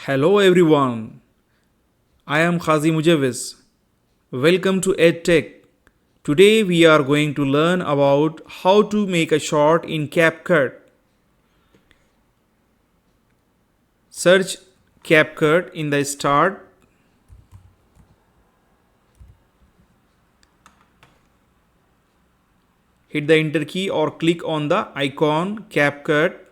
Hello everyone, I am Khazi Mujaviz. Welcome to EdTech. Today we are going to learn about how to make a short in CapCut. Search CapCut in the start. Hit the enter key or click on the icon CapCut.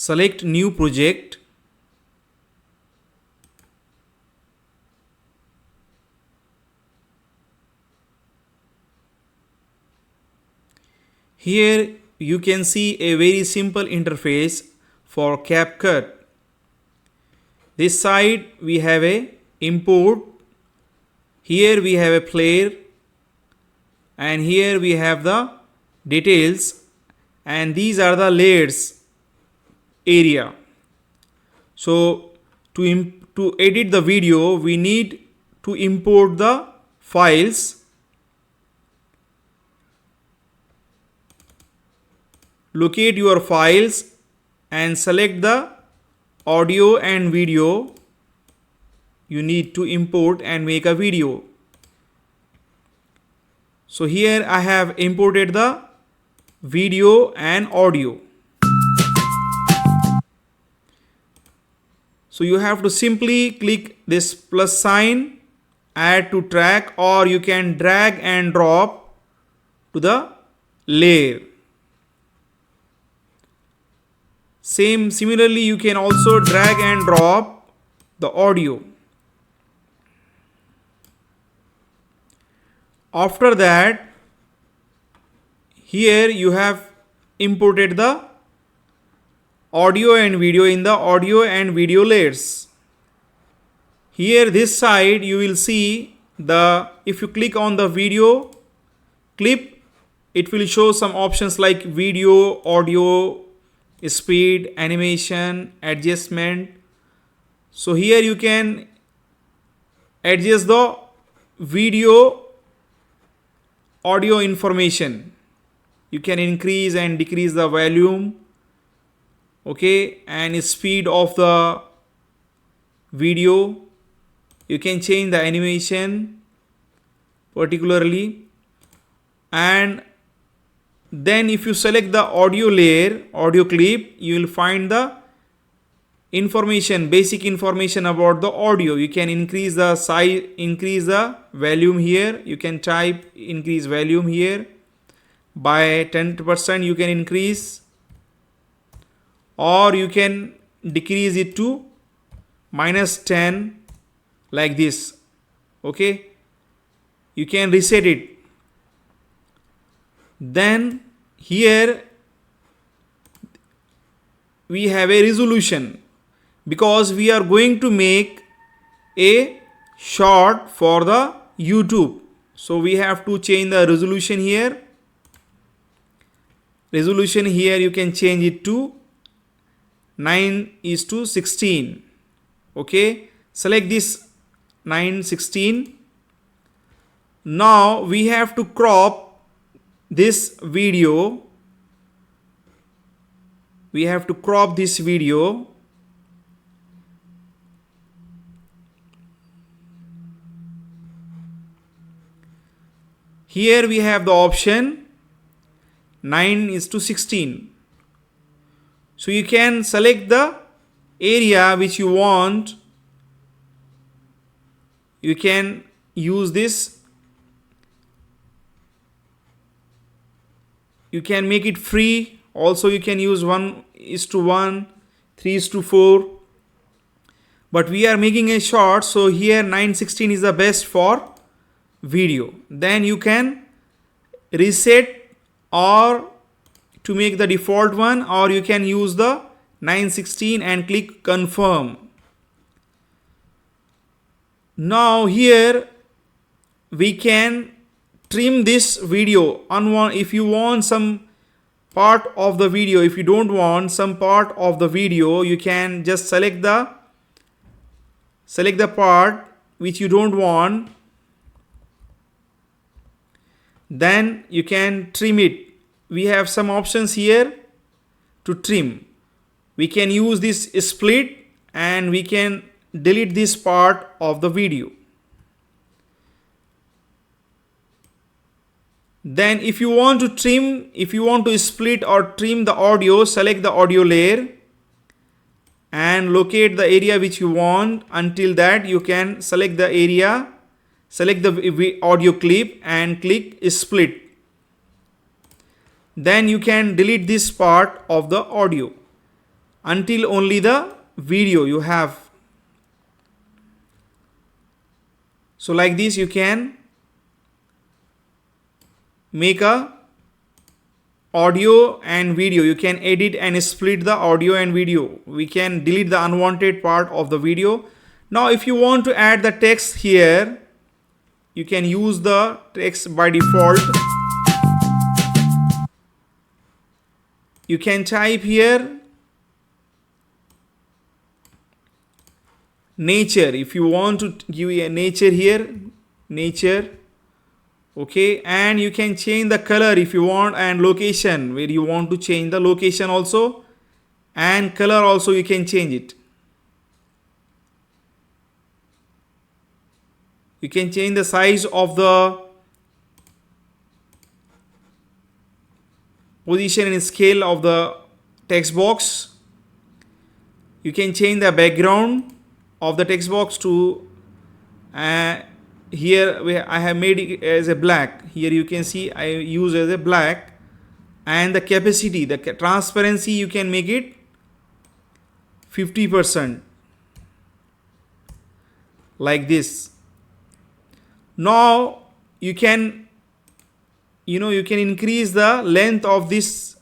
Select new project. Here you can see a very simple interface for CapCut. This side we have a import. Here we have a player, and here we have the details, and these are the layers area. So to edit the video we need to import the files. Locate your files and select the audio and video you need to import and make a video. So here I have imported the video and audio. So you have to simply click this plus sign, add to track, or you can drag and drop to the layer. Similarly you can also drag and drop the audio. After that, here you have imported the audio and video in the audio and video layers. Here this side you will see if you click on the video clip, it will show some options like video, audio, speed, animation, adjustment. So here you can adjust the video audio information. You can increase and decrease the volume, okay, and speed of the video. You can change the animation particularly, and then if you select the audio layer, audio clip, you will find the information, basic information about the audio. You can increase the size, increase the volume here. You can type increase volume here by 10%. You can increase, or you can decrease it to -10 like this. Okay, you can reset it. Then here we have a resolution, because we are going to make a short for the YouTube. So we have to change the resolution here. Resolution here you can change it to 9:16. Okay, select this 9:16. Now we have to crop this video. We have to crop this video. Here we have the option 9:16. So you can select the area which you want. You can use this. You can make it free. Also you can use 1:1, 3:4. But we are making a short, so here 9:16 is the best for video. Then you can reset or to make the default one, or you can use the 9:16 and click confirm. Now here we can trim this video. If you want some part of the video, if you don't want some part of the video, you can just select the select the part which you don't want, then you can trim it. We have some options here to trim. We can use this split and we can delete this part of the video. Then if you want to trim, if you want to split or trim the audio, select the audio layer and locate the area which you want. Until that, you can select the area, select the audio clip and click split. Then you can delete this part of the audio until only the video you have. So like this you can make a audio and video. You can edit and split the audio and video. We can delete the unwanted part of the video. Now if you want to add the text here, you can use the text by default. You can type here nature. If you want to give a nature here, nature. Okay, and you can change the color if you want, and location where you want to change the location also, and color also you can change it. You can change the size of the position and scale of the text box. You can change the background of the text box to here I have made it as a black. Here you can see I use as a black. And the capacity, the transparency, you can make it 50%, like this. Now you can increase the length of this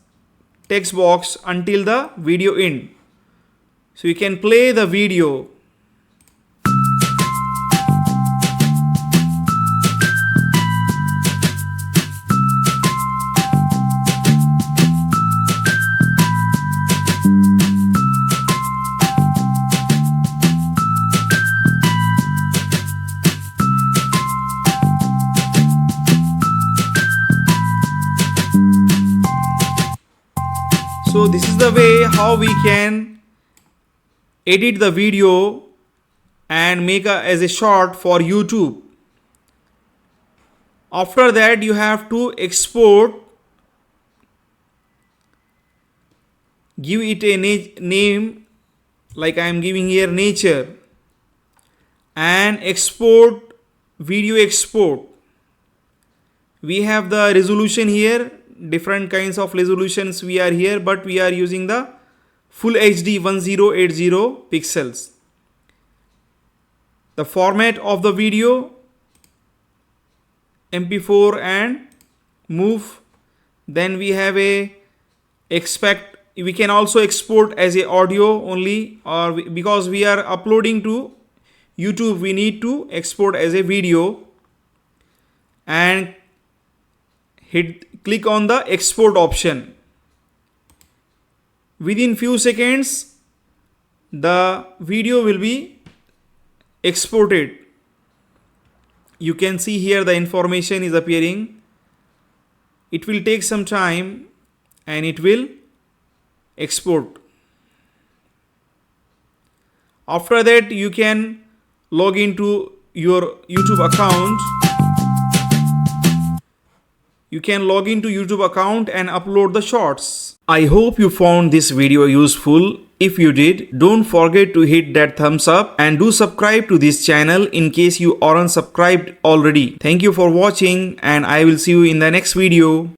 text box until the video end. So you can play the video. So this is the way how we can edit the video and make as a short for YouTube. After that you have to export, give it a name like I am giving here nature, and export, video export. We have the resolution here, different kinds of resolutions we are here, but we are using the full HD 1080 pixels. The format of the video MP4 and move. Then we have a expect. We can also export as a audio only, or because we are uploading to YouTube, we need to export as a video, and click on the export option. Within few seconds the video will be exported. You can see here the information is appearing. It will take some time and it will export. After that you can log into your YouTube account. You can log into YouTube account and upload the shorts. I hope you found this video useful. If you did, don't forget to hit that thumbs up and do subscribe to this channel in case you aren't subscribed already. Thank you for watching and I will see you in the next video.